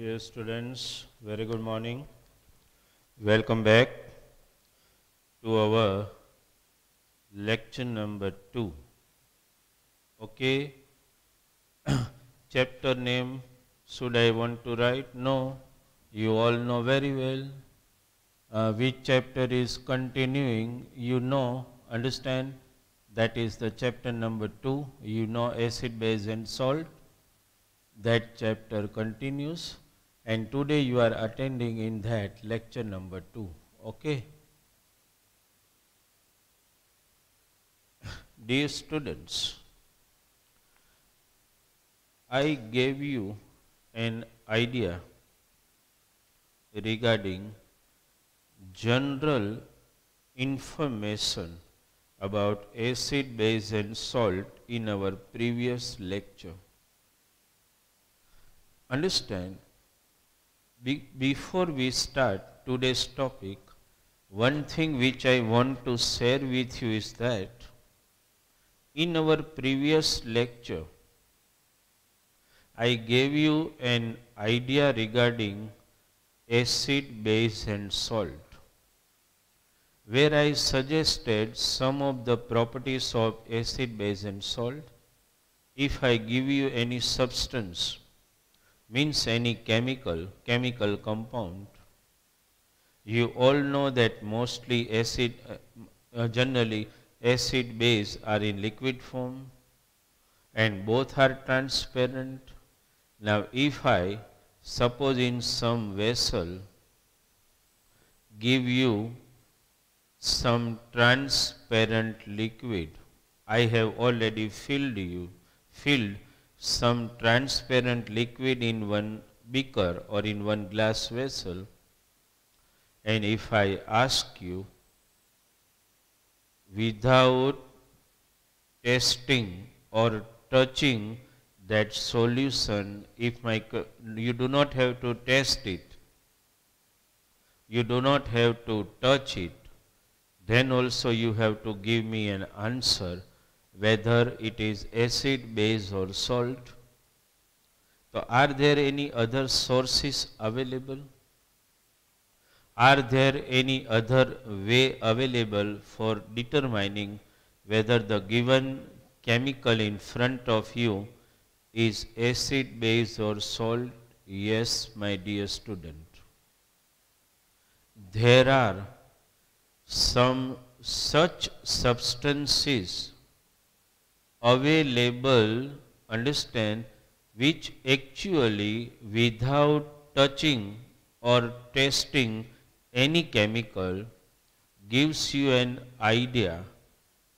Dear students, very good morning. Welcome back to our lecture number 2. Okay, chapter name should I want to write? No, you all know very well. Which chapter is continuing, you know, understand, that is the chapter number 2. You know acid, base and salt. That chapter continues. And today you are attending in that lecture number 2. Okay. Dear students, I gave you an idea regarding general information about acid, base and salt in our previous lecture. Understand, before we start today's topic, one thing which I want to share with you is that in our previous lecture, I gave you an idea regarding acid, base and salt, where I suggested some of the properties of acid, base and salt. If I give you any substance, means any chemical compound, you all know that mostly acid, generally acid, base are in liquid form and both are transparent. Now if I suppose in some vessel give you some transparent liquid, I have already filled some transparent liquid in one beaker or in one glass vessel, and if I ask you, without testing or touching that solution, you do not have to test it, you do not have to touch it, then also you have to give me an answer whether it is acid, base or salt. So are there any other sources available? Are there any other way available for determining whether the given chemical in front of you is acid, base or salt? Yes, my dear student. There are some such substances available, understand, which actually without touching or testing any chemical gives you an idea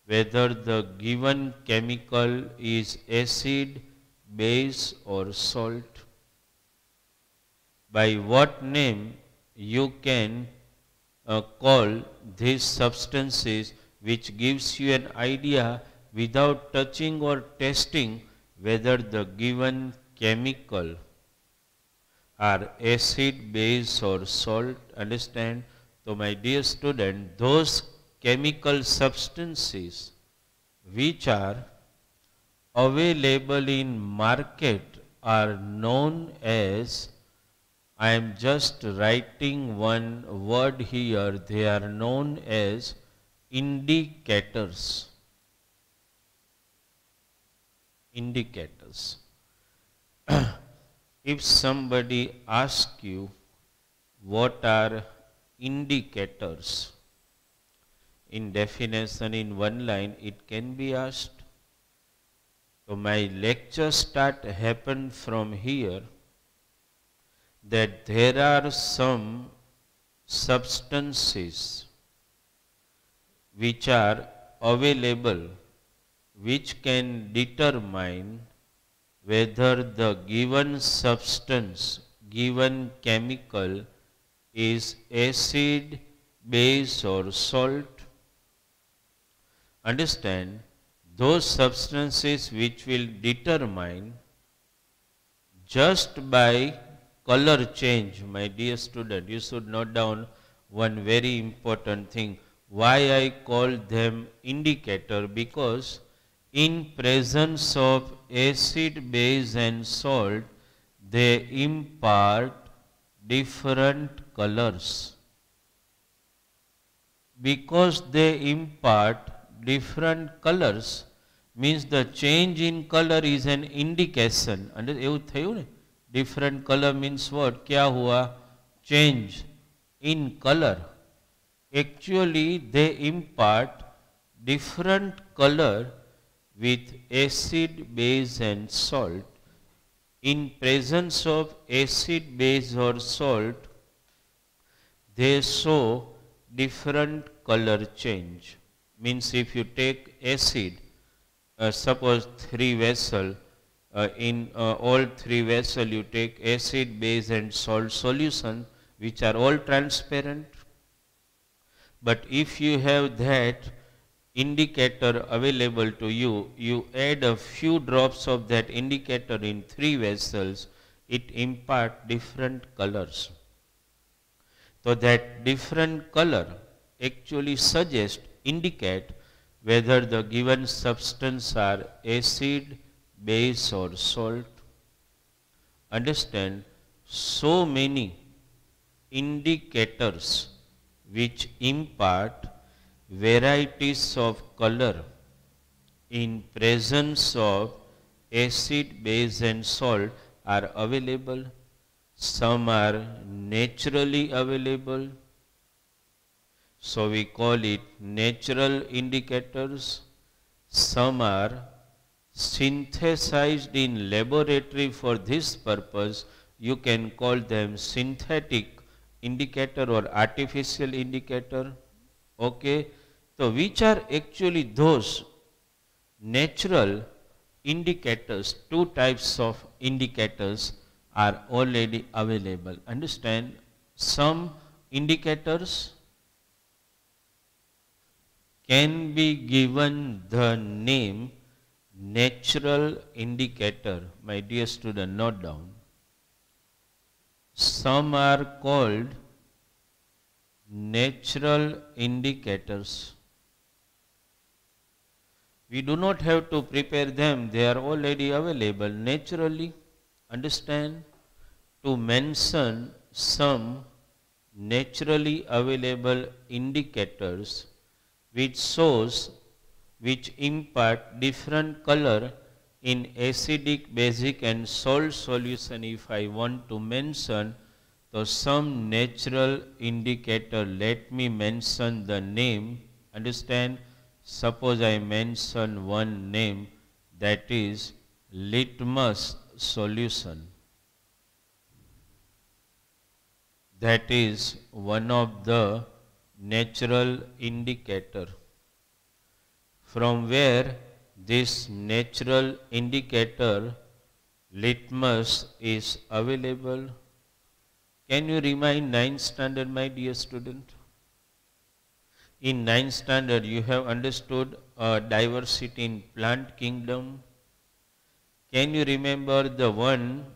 whether the given chemical is acid, base or salt. By what name you can call these substances which gives you an idea without touching or testing whether the given chemical are acid, base or salt? Understand? So my dear student, those chemical substances which are available in market are known as, I am just writing one word here, they are known as indicators. Indicators. If somebody asks you what are indicators, in definition in one line it can be asked. So my lecture start happen from here, that there are some substances which are available which can determine whether the given substance, given chemical is acid, base or salt. Understand, those substances which will determine just by color change. My dear student, you should note down one very important thing. Why I call them indicator? Because in presence of acid, base and salt, they impart different colors. Because they impart different colors means the change in color is an indication. અને એવું થયું ને, different color means what? क्या हुआ? Change in color. Actually they impart different color with acid, base and salt. In presence of acid, base or salt, they show different color change. Means if you take acid, suppose 3 vessel, in all 3 vessel you take acid, base and salt solution, which are all transparent. But if you have that indicator available to you, you add a few drops of that indicator in 3 vessels, it impart different colors. So that different color actually suggest, indicate whether the given substance are acid, base or salt. Understand, so many indicators which impart varieties of color in presence of acid, base and salt are available. Some are naturally available, so we call it natural indicators. Some are synthesized in laboratory for this purpose. You can call them synthetic indicator or artificial indicator. Okay, so which are actually those natural indicators? 2 types of indicators are already available. Understand, some indicators can be given the name natural indicator. My dear student, note down. Some are called natural indicators. We do not have to prepare them, they are already available naturally. Understand, to mention some naturally available indicators which impart different color in acidic, basic and salt solution. If I want to mention so some natural indicator, let me mention the name. Understand, suppose I mention one name, that is litmus solution. That is one of the natural indicator. From where this natural indicator litmus is available? Can you remind 9th standard, my dear student? In 9th standard you have understood diversity in plant kingdom. Can you remember the one,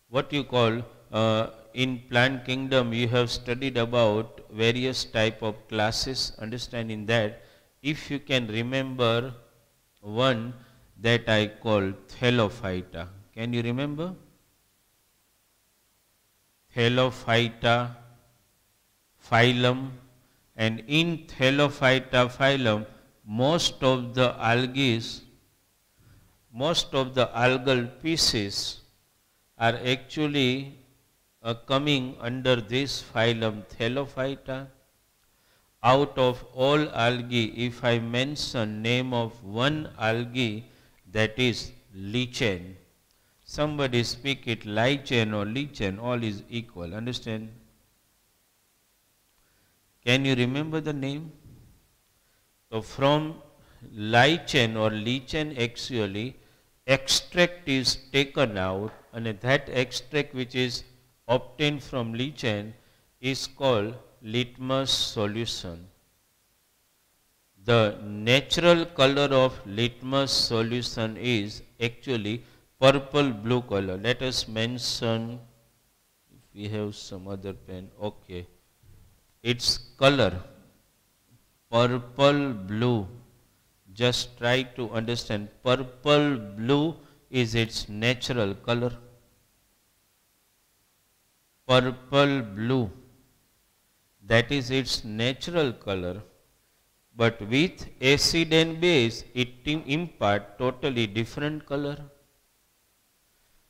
what you call, in plant kingdom you have studied about various type of classes. Understanding that, if you can remember one that I call Thallophyta. Can you remember? Thallophyta phylum, and in Thallophyta phylum most of the algal species are actually coming under this phylum Thallophyta. Out of all algae, if I mention name of one algae, that is lichen. Somebody speak it lichen or lichen, all is equal. Understand? Can you remember the name? So from lichen or lichen actually extract is taken out, and that extract which is obtained from lichen is called litmus solution. The natural color of litmus solution is actually purple blue color. Let us mention, if we have some other pen, okay, its color purple blue. Just try to understand, purple blue is its natural color. purple blue, that is its natural color, but with acid and base it impart totally different color.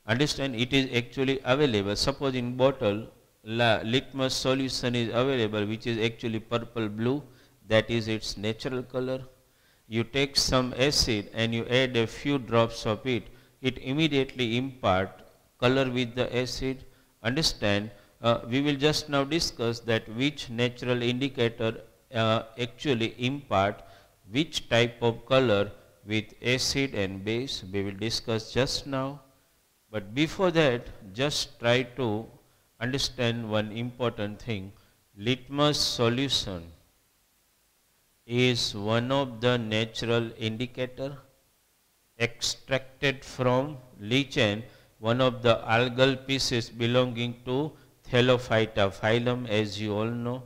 Understand, it is actually available. Suppose in bottle litmus solution is available which is actually purple blue, that is its natural color. You take some acid and you add a few drops of it, it immediately impart color with the acid. Understand, we will just now discuss that which natural indicator actually impart which type of color with acid and base. We will discuss just now. But before that, just try to understand one important thing. Litmus solution is one of the natural indicator extracted from lichen, one of the algal species belonging to Thallophyta phylum, as you all know.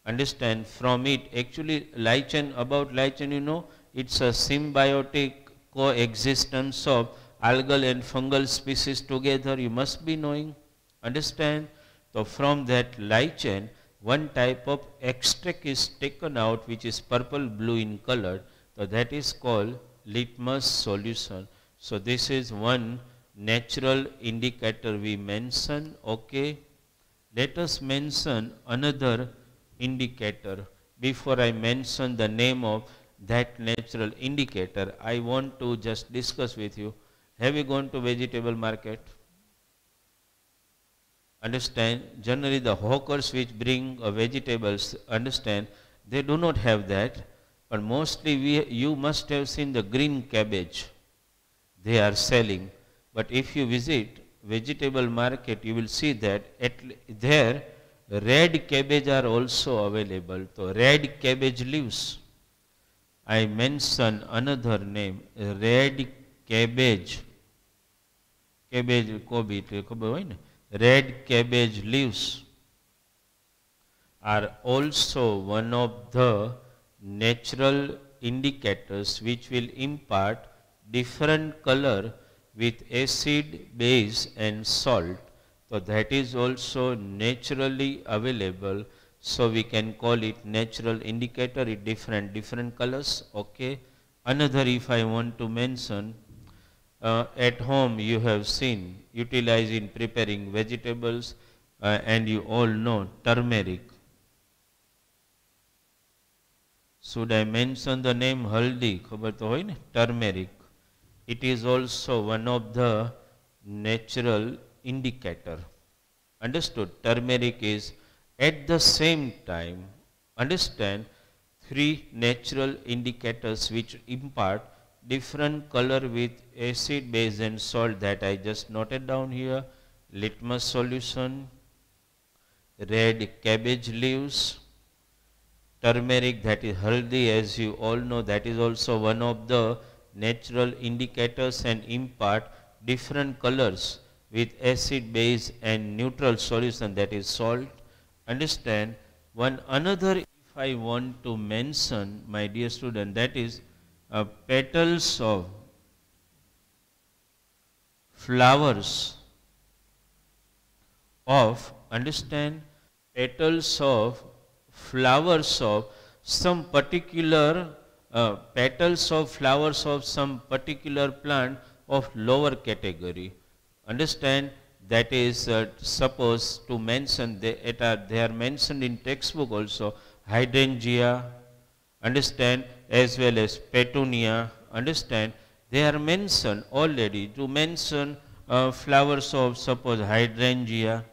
Understand, from it actually lichen, about lichen you know, it's a symbiotic coexistence of algal and fungal species together, you must be knowing. Understand, so from that lichen one type of extract is taken out which is purple blue in color, so that is called litmus solution. So this is one natural indicator we mention. Okay, let us mention another indicator. Before I mention the name of that natural indicator, I want to just discuss with you. Have you gone to vegetable market? Understand, generally the hawkers which bring vegetables, understand, they do not have that, but mostly you must have seen the green cabbage they are selling. But if you visit vegetable market, you will see that there red cabbage are also available. So red cabbage leaves. I mention another name, red cabbage. Red cabbage leaves are also one of the natural indicators which will impart different color with acid, base and salt. So that is also naturally available. So we can call it natural indicator in different colors. Okay. Another, if I want to mention, at home you have seen utilized in preparing vegetables and you all know turmeric. Should I mention the name haldi? Khabar to hoy ne? Turmeric. It is also one of the natural indicator. Understood? Turmeric is at the same time, understand, three natural indicators which impart different color with acid, base and salt that I just noted down here. Litmus solution, red cabbage leaves, turmeric, that is haldi, as you all know, that is also one of the natural indicators and impart different colors with acid, base and neutral solution, that is salt. Understand, one another if I want to mention, my dear student, that is petals of flowers of, understand, petals of flowers of some particular petals of flowers of some particular plant of lower category. Understand, that is suppose to mention, they are mentioned in textbook also, hydrangea, understand, as well as petunia. Understand, they are mentioned already. To mention flowers of suppose hydrangea,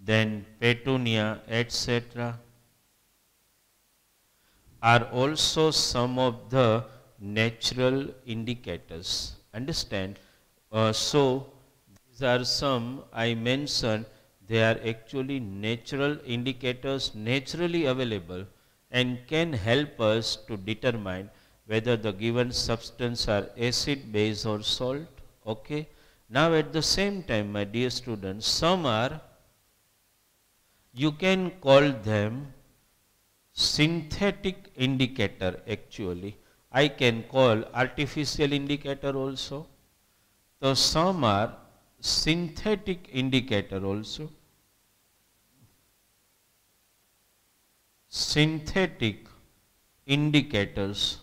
then petunia, etc., are also some of the natural indicators. Understand? So these are some I mentioned. They are actually natural indicators, naturally available, and can help us to determine whether the given substance are acid, base or salt. Okay. Now at the same time, my dear students, some are, you can call them synthetic indicator actually. I can call artificial indicator also. So some are synthetic indicator also. Synthetic indicators.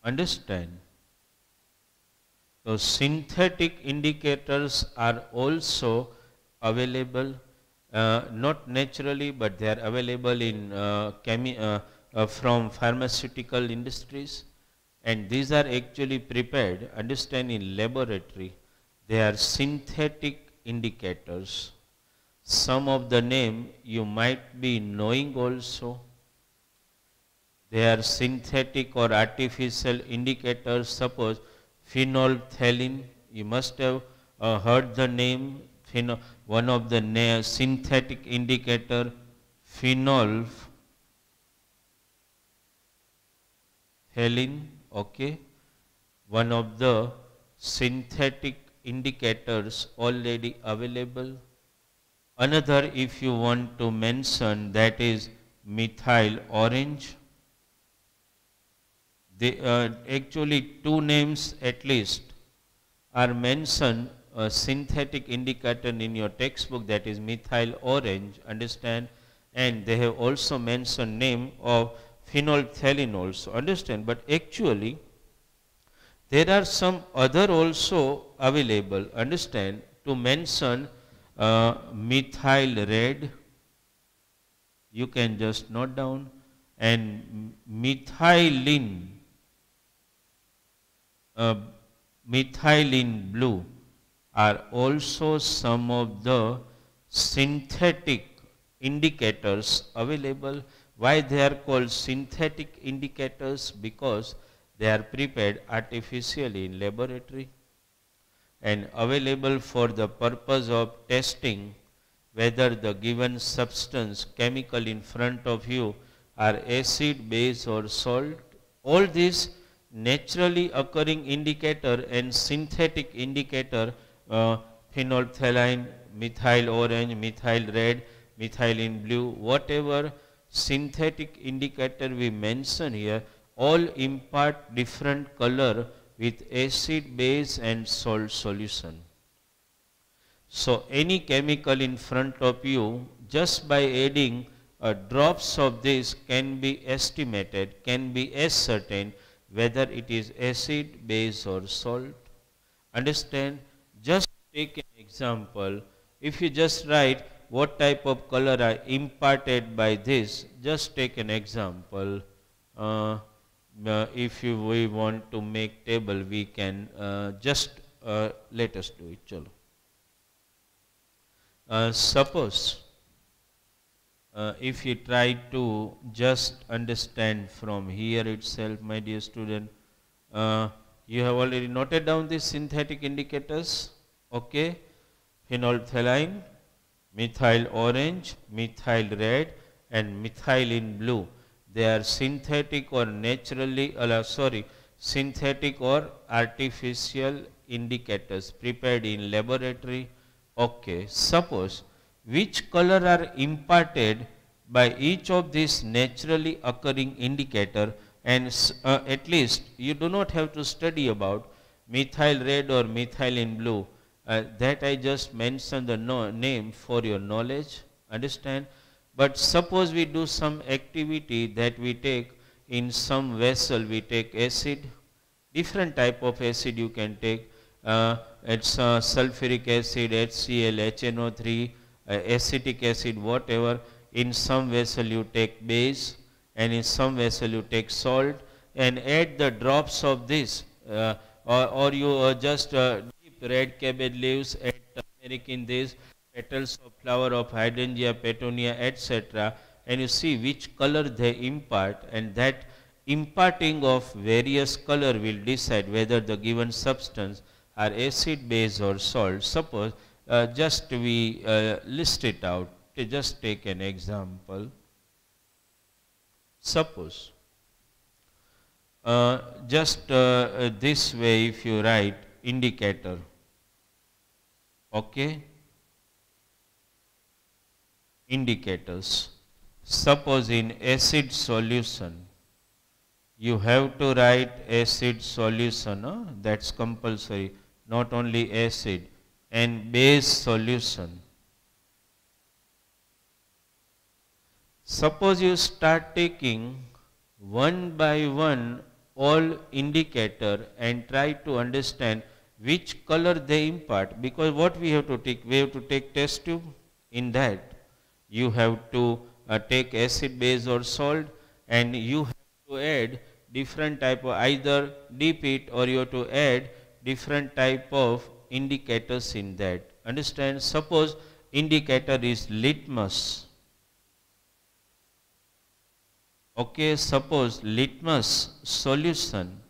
Understand? So synthetic indicators are also available, not naturally, but they are available in from pharmaceutical industries, and these are actually prepared, understand, in laboratory. They are synthetic indicators. Some of the name you might be knowing also. They are synthetic or artificial indicators. Suppose phenolphthalein, you must have heard the name, one of the synthetic indicator, phenolphthalein, okay, one of the synthetic indicators already available. Another, if you want to mention, that is methyl orange. Actually two names at least are mentioned, a synthetic indicator in your textbook, that is methyl orange, understand, and they have also mentioned name of phenolphthalein also, understand, but actually there are some other also available, understand, to mention methyl red, you can just note down, and methylene, methylene blue are also some of the synthetic indicators available. Why they are called synthetic indicators? Because they are prepared artificially in laboratory and available for the purpose of testing whether the given substance, chemical in front of you, are acid, base or salt. All these naturally occurring indicator and synthetic indicator, phenolphthalein, methyl orange, methyl red, methylene blue, whatever synthetic indicator we mention here, all impart different color with acid, base and salt solution. So any chemical in front of you, just by adding drops of this can be estimated, can be ascertained whether it is acid, base or salt. Understand? Just take an example. If you just write what type of color are imparted by this, just take an example. If we want to make table, we can just let us do it. Chalo. Suppose if you try to just understand from here itself, my dear student, you have already noted down these synthetic indicators, okay? Phenolphthalein, methyl orange, methyl red and methylene blue. They are synthetic or naturally, synthetic or artificial indicators prepared in laboratory. Okay, suppose which color are imparted by each of these naturally occurring indicator, and at least you do not have to study about methyl red or methylene blue, that I just mentioned the name for your knowledge, understand. But suppose we do some activity that we take in some vessel, we take acid, different type of acid you can take, it's sulfuric acid, HCl, HNO3, acetic acid, whatever. In some vessel you take base and in some vessel you take salt and add the drops of this, or you just dip red cabbage leaves, add turmeric in this, petals of flower of hydrangea, petunia, etc. and you see which color they impart, and that imparting of various color will decide whether the given substance are acid, base or salt. Suppose just we list it out. Just take an example. Suppose just this way if you write indicator, okay, indicators. Suppose in acid solution, you have to write acid solution, that's compulsory. not only acid, and base solution. Suppose you start taking one by one all indicator and try to understand which color they impart, because what we have to take? We have to take test tube. In that you have to take acid, base or salt, and you have to add different type of, either dip it or you have to add different type of indicators in that. Understand? Suppose indicator is litmus. Okay, suppose litmus solution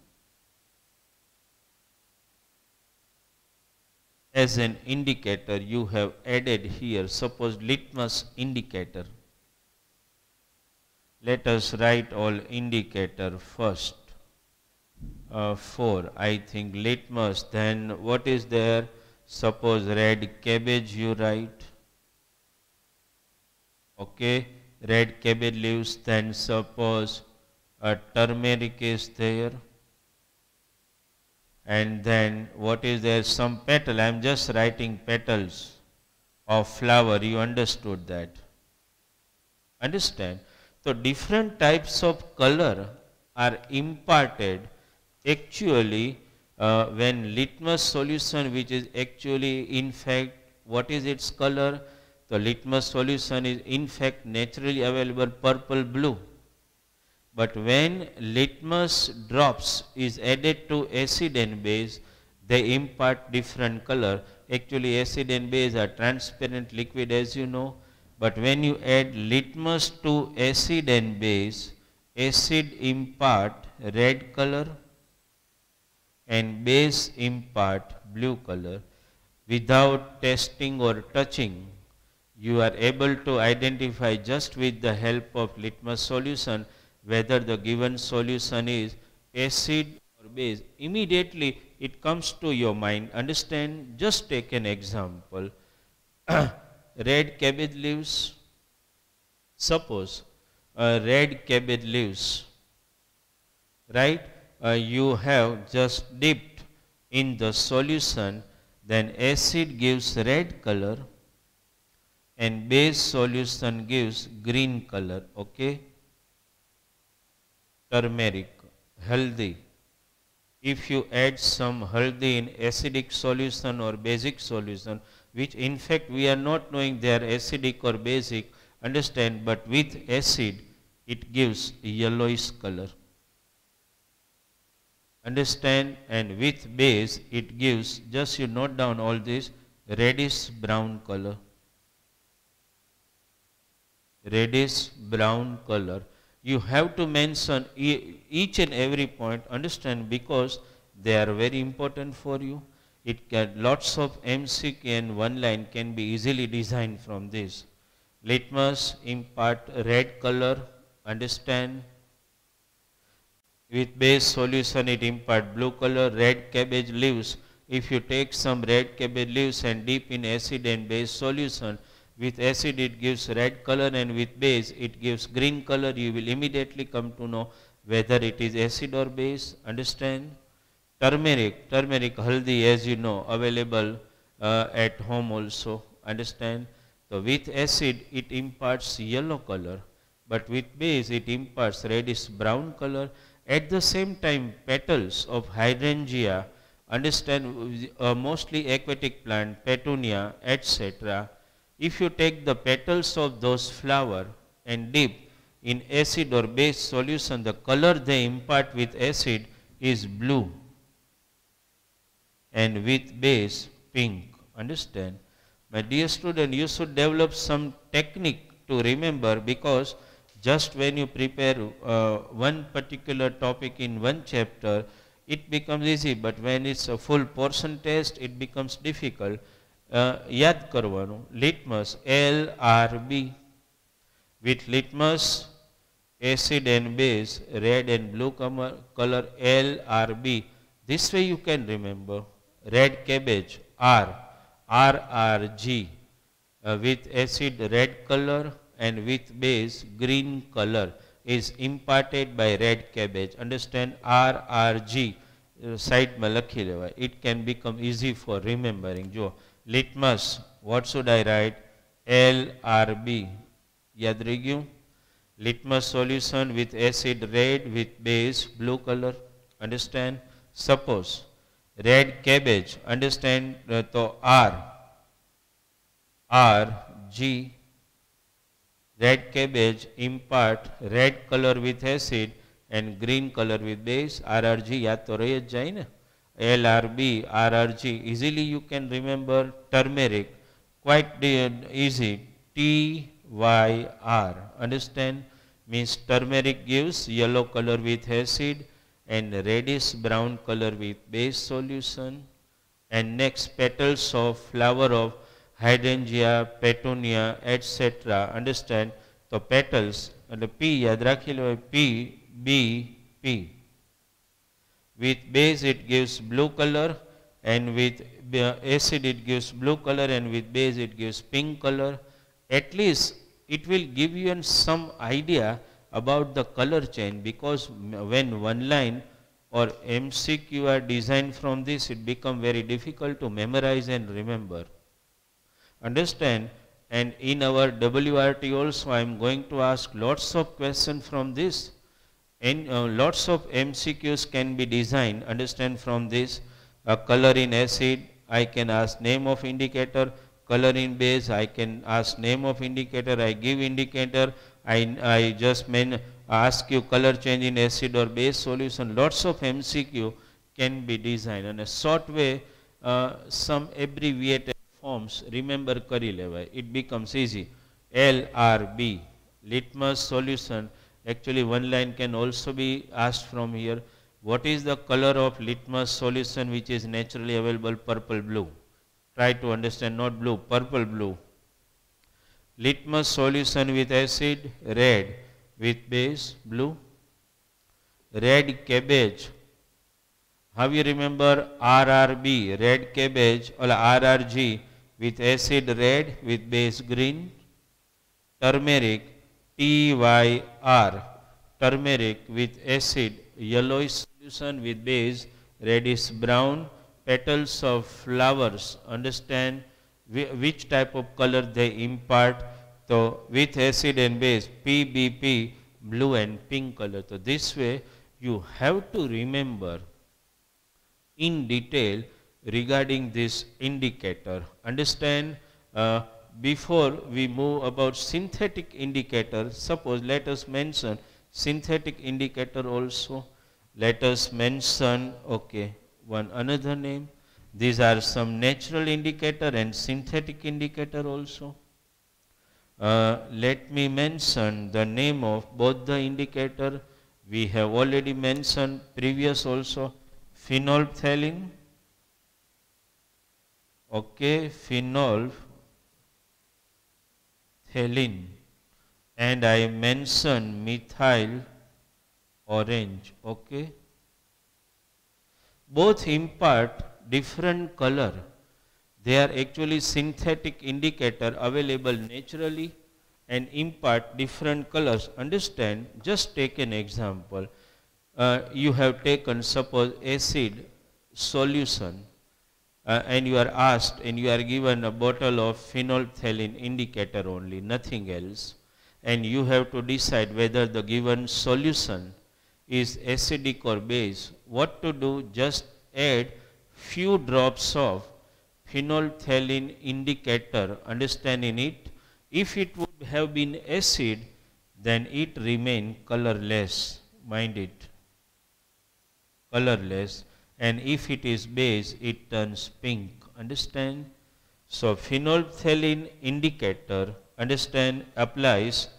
as an indicator you have added here. Suppose litmus indicator. Let us write all indicator first. 4, I think litmus. Then what is there? Suppose red cabbage you write. Okay, red cabbage leaves. Then suppose turmeric is there. And then what is there? Some petal. I am just writing petals of flower. You understood that? Understand? So different types of color are imparted actually when litmus solution, which is actually in fact what is its color? The litmus solution is in fact naturally available purple blue. But when litmus drops is added to acid and base, they impart different color. Actually acid and base are transparent liquid, as you know. But when you add litmus to acid and base, acid impart red color and base impart blue color. Without testing or touching, you are able to identify just with the help of litmus solution whether the given solution is acid or base. Immediately it comes to your mind. Understand? Just take an example. Red cabbage leaves. Suppose red cabbage leaves, right? You have just dipped in the solution, then acid gives red color and base solution gives green color. Okay? Turmeric, haldi. If you add some haldi in acidic solution or basic solution, which in fact we are not knowing they are acidic or basic, understand, but with acid it gives yellowish color. Understand? And with base it gives, just you note down all this, reddish brown color. Reddish brown color. You have to mention each and every point, understand, because they are very important for you. It can, lots of MCQ and one line can be easily designed from this. Litmus impart red color, understand. With base solution it impart blue color. Red cabbage leaves, if you take some red cabbage leaves and dip in acid and base solution, with acid it gives red color and with base it gives green color. You will immediately come to know whether it is acid or base. Understand? Turmeric, haldi, as you know, available at home also. Understand? So with acid it imparts yellow color, but with base it imparts reddish brown color. At the same time, petals of hydrangea, understand, mostly aquatic plant, petunia, etc. If you take the petals of those flower and dip in acid or base solution, the color they impart with acid is blue and with base pink. Understand? My dear student, you should develop some technique to remember, because just when you prepare one particular topic in one chapter, it becomes easy, but when it's a full portion test, it becomes difficult. યાદ કરવાનું, litmus, LRB. With litmus, acid and base, red and blue color, LRB. This way you can remember. Red cabbage, RRG. With acid, red color, and with base, green color is imparted by red cabbage. Understand? RRG side માં લખી લેવાય. It can become easy for remembering. જો litmus, what should I write? LRB. યાદ રહી ગયું? Litmus solution with acid red with base blue color. Understand? Suppose red cabbage, understand? So RG, red cabbage impart red color with acid and green color with base. RRG याद तो रही जाए ना. LRB, RRG, easily you can remember. Turmeric, quite easy. TYR, understand? Means turmeric gives yellow color with acid and reddish brown color with base solution. And next, petals of flower of hydrangea, petunia, etc. Understand? So petals, and the P याद रखी लो. P, B, P. With base it gives blue color, and with acid it gives blue color, and with base it gives pink color. At least it will give you some idea about the color change, because when one line or MCQ are designed from this, it become very difficult to memorize and remember. Understand? And in our WRT also I am going to ask lots of questions from this, and lots of MCQs can be designed, understand, from this. Color in acid, I can ask name of indicator. Color in base, I can ask name of indicator. I give indicator. I just ask you color change in acid or base solution. Lots of MCQ can be designed. And a short way, some abbreviated forms remember kari levai. It becomes easy. LRB, litmus solution. Actually one line can also be asked from here. What is the color of litmus solution which is naturally available? Purple blue. Try to understand, not blue, purple blue. Litmus solution with acid, red. With base, blue. Red cabbage. How you remember? RRB, red cabbage, or RRG, with acid red, with base green. Turmeric, TYR, turmeric with acid, yellowish solution with base, reddish brown. Petals of flowers, understand which type of color they impart. So with acid and base, PBP, blue and pink color. So this way you have to remember in detail regarding this indicator. Understand? Before we move about synthetic indicator, suppose let us mention synthetic indicator also. Let us mention, okay, one another name. These are some natural indicator and synthetic indicator also. Let me mention the name of both the indicator. We have already mentioned previous also. Phenolphthalein, okay, phenolphthalein, and I mentioned methyl orange, okay. Both impart different color. They are actually synthetic indicator available naturally and impart different colors. Understand? Just take an example. You have taken, suppose, acid solution, and you are asked and you are given a bottle of phenolphthalein indicator only, nothing else, and you have to decide whether the given solution is acidic or base. What to do? Just add few drops of phenolphthalein indicator, understand, in it. If it would have been acid, then it remain colorless, mind it, colorless, and if it is base, it turns pink, understand. So phenolphthalein indicator, understand, applies,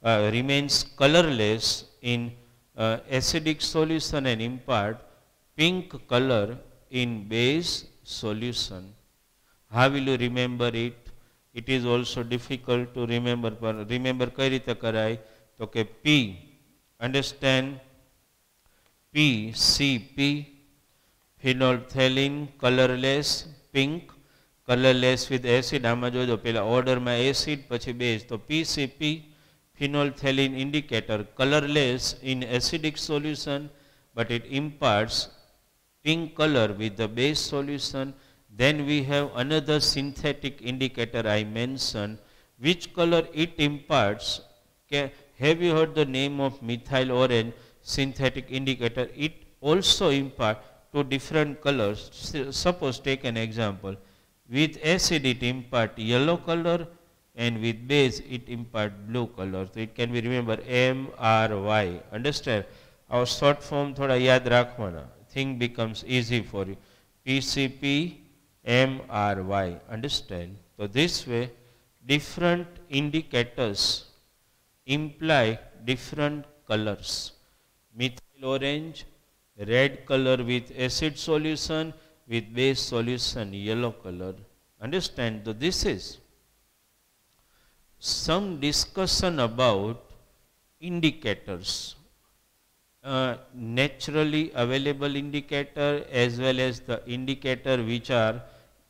remains colorless in acidic solution and impart pink color in base solution. How will you remember it? It is also difficult to remember. Remember kai rite karai? To ke P, understand, PCP, phenolphthalein, colorless, pink, colorless with acid. આમાં જોજો પેલા ઓર્ડરમાં acid પછી base. તો PCP, phenolphthalein indicator, colorless in acidic solution, but it imparts pink color with the base solution. Then we have another synthetic indicator I mentioned. Which color it imparts? Have you heard the name of methyl orange synthetic indicator? It also imparts to different colors. Suppose take an example. With acid it impart yellow color, and with base it impart blue color. So it can be remember MRY. Understand? Our short form thoda yaad rakhwana. Thing becomes easy for you. PCP MRY. Understand? So this way different indicators imply different colors. Methyl orange, red color with acid solution, with base solution yellow color. Understand? So this is some discussion about indicators. Naturally available indicator as well as the indicator which are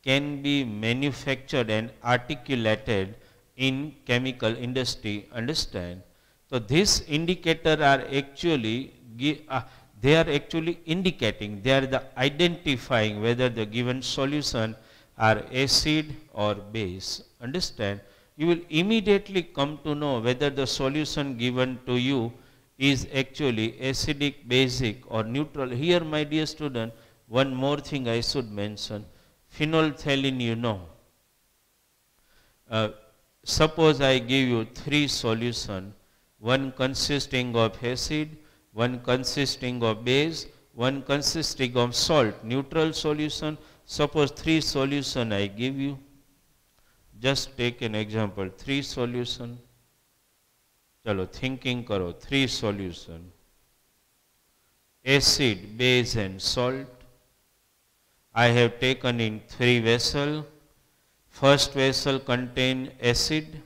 can be manufactured and articulated in chemical industry. Understand? So these indicators are actually they are actually indicating, they are the identifying whether the given solution are acid or base. Understand? You will immediately come to know whether the solution given to you is actually acidic, basic or neutral. Here my dear student, one more thing I should mention. Phenolphthalein, you know. Suppose I give you 3 solutions, one consisting of acid, one consisting of base, one consisting of salt, neutral solution. Suppose 3 solutions I give you. Just take an example, 3 solutions. Chalo, thinking karo, 3 solutions. Acid, base and salt. I have taken in 3 vessels. First vessel contains acid,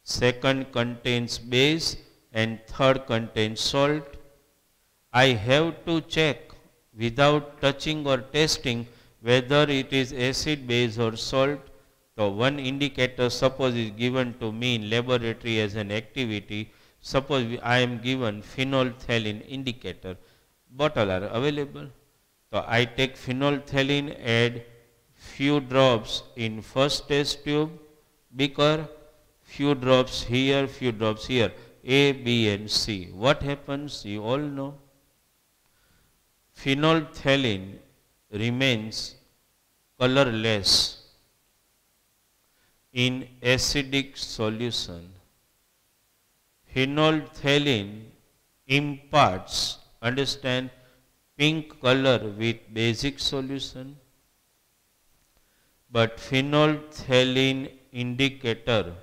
second contains base and third contains salt. I have to check without touching or testing whether it is acid, base or salt. So one indicator suppose is given to me in laboratory as an activity. Suppose I am given phenolphthalein indicator. Bottle are available. So I take phenolphthalein, add few drops in first test tube, beaker, few drops here, few drops here, A, B and C. What happens? You all know. Phenolphthalein remains colorless in acidic solution. Phenolphthalein imparts, understand, pink color with basic solution, but phenolphthalein indicator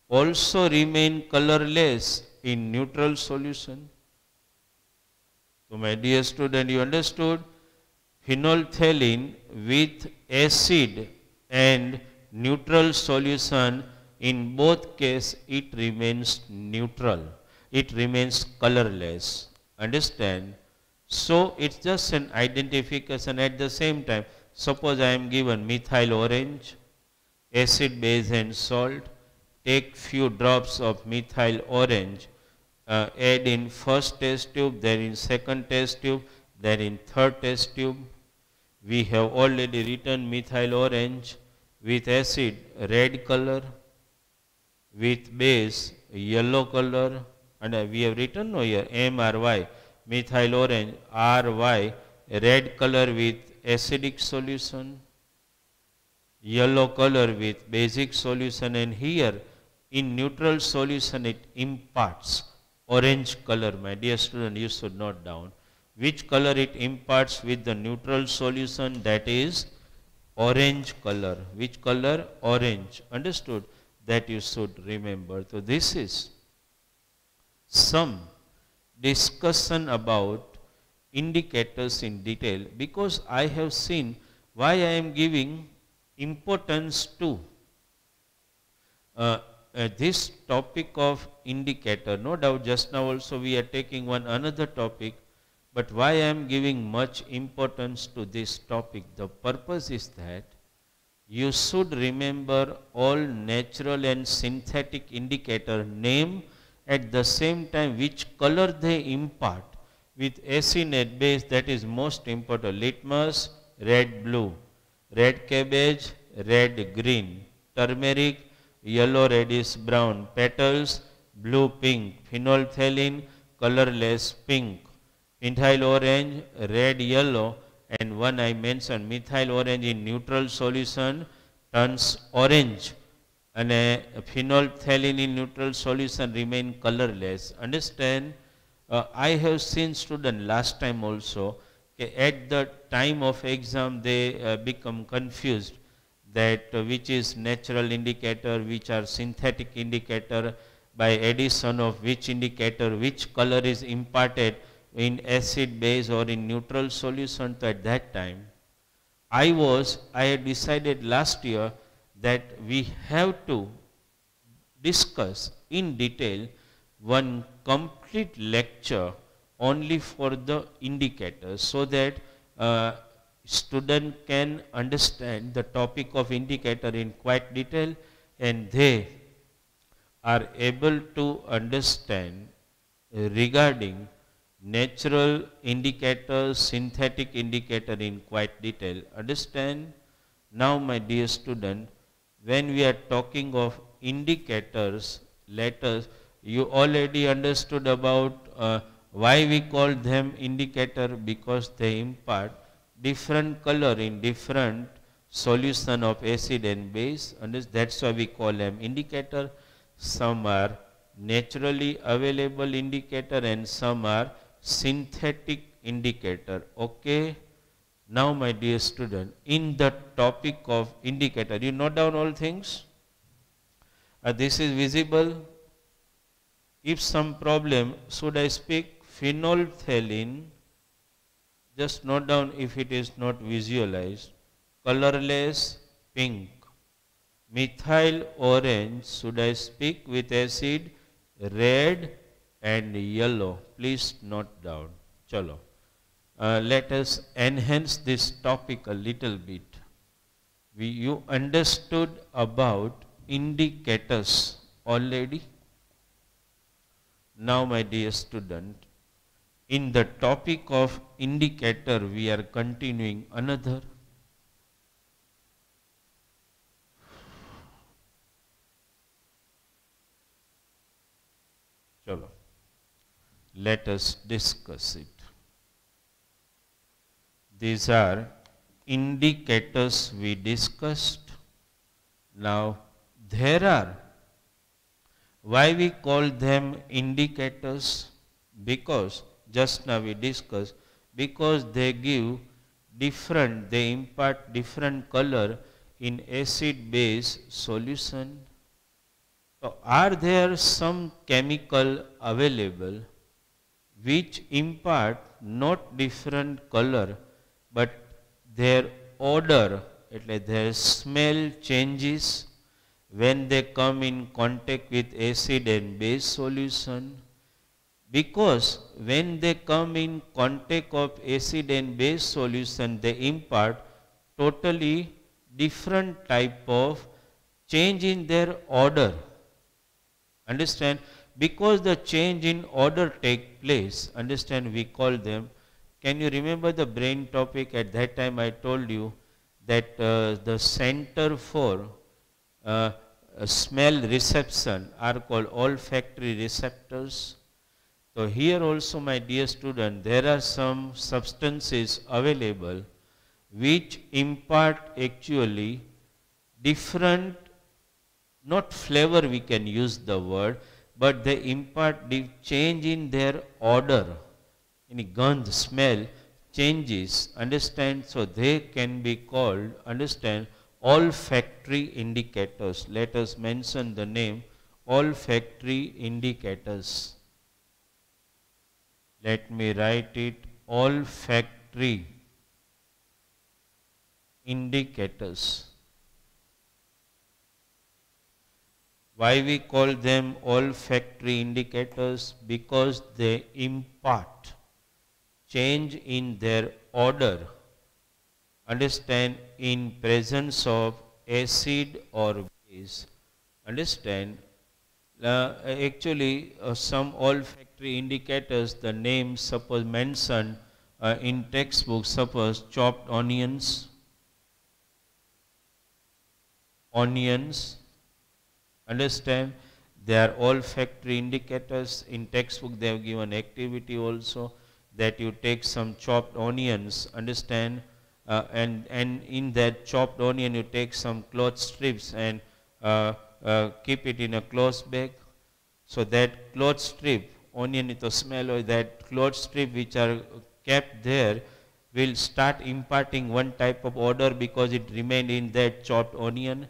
also remain colorless in neutral solution. So my dear student, you understood? Phenolphthalein with acid and neutral solution, in both cases it remains neutral. It remains colorless. Understand? So it's just an identification. At the same time, suppose I am given methyl orange, acid, base and salt. Take few drops of methyl orange, add in first test tube, then in second test tube, then in third test tube. We have already written methyl orange with acid red color, with base yellow color, and we have written here MRY, methyl orange, RY, red color with acidic solution, yellow color with basic solution, and here in neutral solution it imparts orange color. My dear student, you should note down which color it imparts with the neutral solution, that is orange color. Which color? Orange. Understood? That you should remember. So this is some discussion about indicators in detail, because I have seen why I am giving importance to this topic of indicator. No doubt just now also we are taking one another topic, but why I am giving much importance to this topic? The purpose is that you should remember all natural and synthetic indicator name, at the same time which color they impart, with acid and base, that is most important. Litmus, red blue, red cabbage, red green, turmeric, yellow reddish brown, petals, blue pink, phenolphthalein, colorless pink, methyl orange, red yellow, and one I mentioned, methyl orange in neutral solution turns orange, and a phenolphthalein in neutral solution remain colorless. Understand? I have seen students last time also, at the time of exam they become confused that which is natural indicator, which are synthetic indicator, by addition of which indicator, which color is imparted in acid base or in neutral solution. So at that time, I had decided last year that we have to discuss in detail one complete lecture only for the indicators, so that student can understand the topic of indicator in quite detail, and they are able to understand regarding natural indicators, synthetic indicator in quite detail. Understand? Now, my dear student, when we are talking of indicators, letters, you already understood about why we call them indicator, because they impart different color in different solution of acid and base, and that's why we call them indicator. Some are naturally available indicator and some are synthetic indicator. Okay. Now, my dear student, in the topic of indicator, you note down all things. This is visible. If some problem, should I speak phenolphthalein? Just note down if it is not visualized. Colorless pink. Methyl orange, should I speak with acid? Red and yellow. Please note down. Chalo. Let us enhance this topic a little bit. You understood about indicators already? Now, my dear student, in the topic of indicator, we are continuing another. Chalo. Let us discuss it. These are indicators we discussed. Now, there are, why we call them indicators? Because just now we discussed, because they give different, they impart different color in acid base solution. So, are there some chemical available which impart not different color, but their odor, their smell changes when they come in contact with acid and base solution? Because when they come in contact of acid and base solution, they impart totally different type of change in their odor. Understand? Because the change in odor take place, understand, we call them. Can you remember the brain topic? At that time I told you that the center for smell reception are called olfactory receptors. So here also, my dear student, there are some substances available which impart actually different, not flavor we can use the word, but they impart the change in their odor, any gandh, smell changes, understand. So they can be called, understand, olfactory indicators. Let us mention the name olfactory indicators. Let me write it, olfactory indicators. Why we call them olfactory indicators? Because they impart change in their odor, understand, in presence of acid or base. Understand? Actually, some olfactory factory indicators, the name suppose mentioned in textbook, suppose chopped onions, understand? They are all factory indicators. In textbook they have given activity also, that you take some chopped onions, understand? And in that chopped onion you take some cloth strips and keep it in a cloth bag. So that cloth strip, onion ito smell or that cloth strip which are kept there will start imparting one type of odor because it remained in that chopped onion.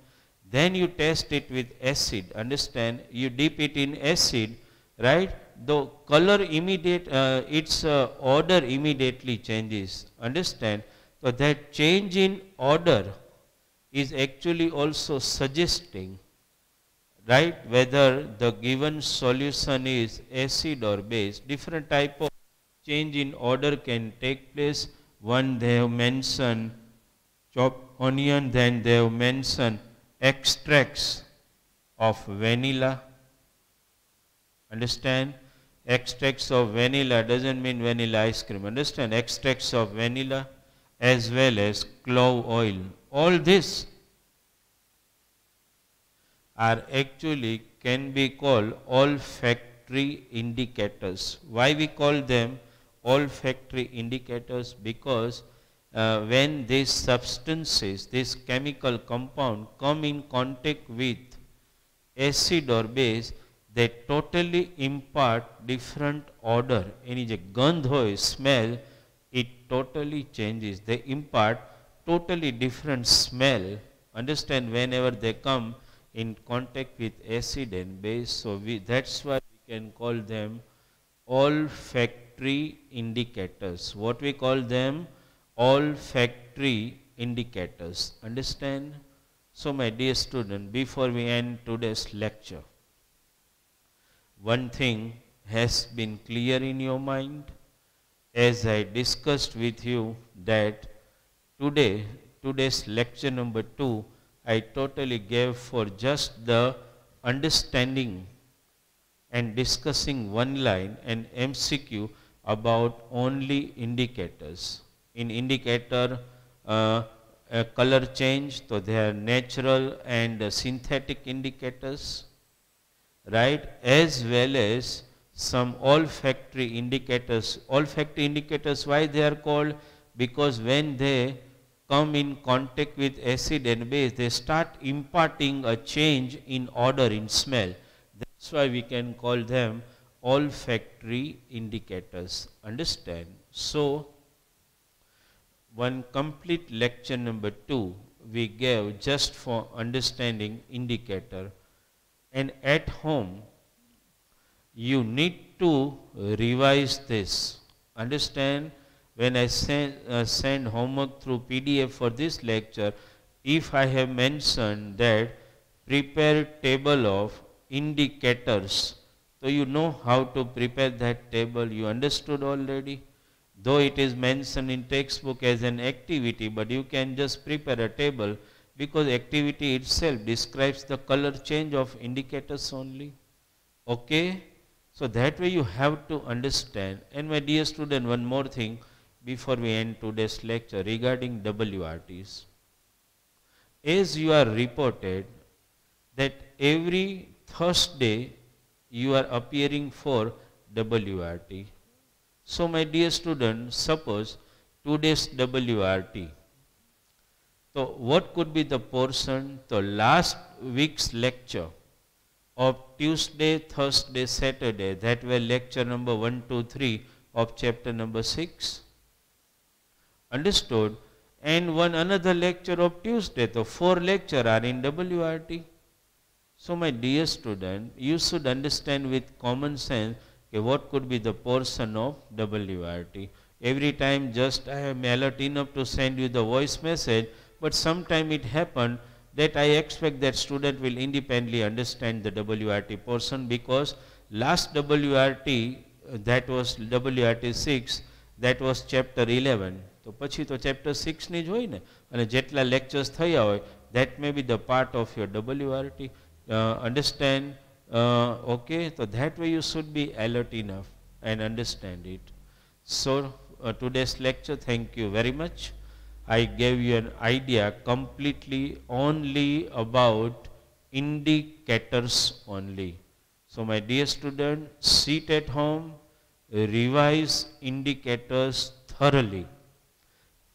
Then you test it with acid, understand? You dip it in acid, right? The color its odor immediately changes, understand? So that change in odor is actually also suggesting, right, whether the given solution is acid or base. Different type of change in odor can take place. One, they have mentioned chopped onion, then they have mentioned extracts of vanilla, understand? Extracts of vanilla doesn't mean vanilla ice cream, understand? Extracts of vanilla as well as clove oil. All this are actually can be called olfactory indicators. Why we call them olfactory indicators? Because when these substances, this chemical compound come in contact with acid or base, they totally impart different odor. Any je gandh hoy, smell, it totally changes. They impart totally different smell. Understand, whenever they come in contact with acid and base. So that's why we can call them olfactory indicators. What we call them? Olfactory indicators. Understand? So my dear student, before we end today's lecture, one thing has been clear in your mind, as I discussed with you that today's lecture number 2, I totally gave for just the understanding and discussing one line and MCQ about only indicators. In indicator, color change, so they are natural and synthetic indicators, right? As well as some olfactory indicators. Olfactory indicators, why they are called? Because when they come in contact with acid and base, they start imparting a change in odor, in smell. That's why we can call them olfactory indicators. Understand? So, one complete lecture number 2 we gave just for understanding indicator. And at home, you need to revise this. Understand? When I send homework through PDF for this lecture, if I have mentioned that prepare table of indicators, so you know how to prepare that table. You understood already? Though it is mentioned in textbook as an activity, but you can just prepare a table because activity itself describes the color change of indicators only. Okay? So that way you have to understand. And my dear student, one more thing before we end today's lecture regarding WRTs. As you are reported that every Thursday you are appearing for WRT. So my dear student, suppose today's WRT. So what could be the portion? The last week's lecture of Tuesday, Thursday, Saturday, that were lecture number 1, 2, 3 of chapter number 6. Understood? And one another lecture of Tuesday. So 4 lecture are in WRT. So my dear student, you should understand with common sense what could be the portion of WRT. Every time just I am alert enough to send you the voice message, but sometime it happened that I expect that student will independently understand the WRT portion, because last WRT, that was WRT 6, that was chapter 11. તો પછી તો chapter 6 ની જ હોય ને, અને જેટલા lectures થયા હોય, that may be the part of your WRT. Understand? Okay, so that way you should be alert enough. and understand it. So today's lecture, thank you very much. I gave you an idea completely only about indicators only. So my dear student, sit at home, revise indicators thoroughly.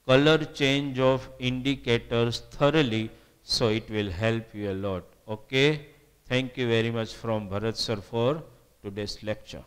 Color change of indicators thoroughly, so it will help you a lot. Okay? Thank you very much from Bharat sir for today's lecture.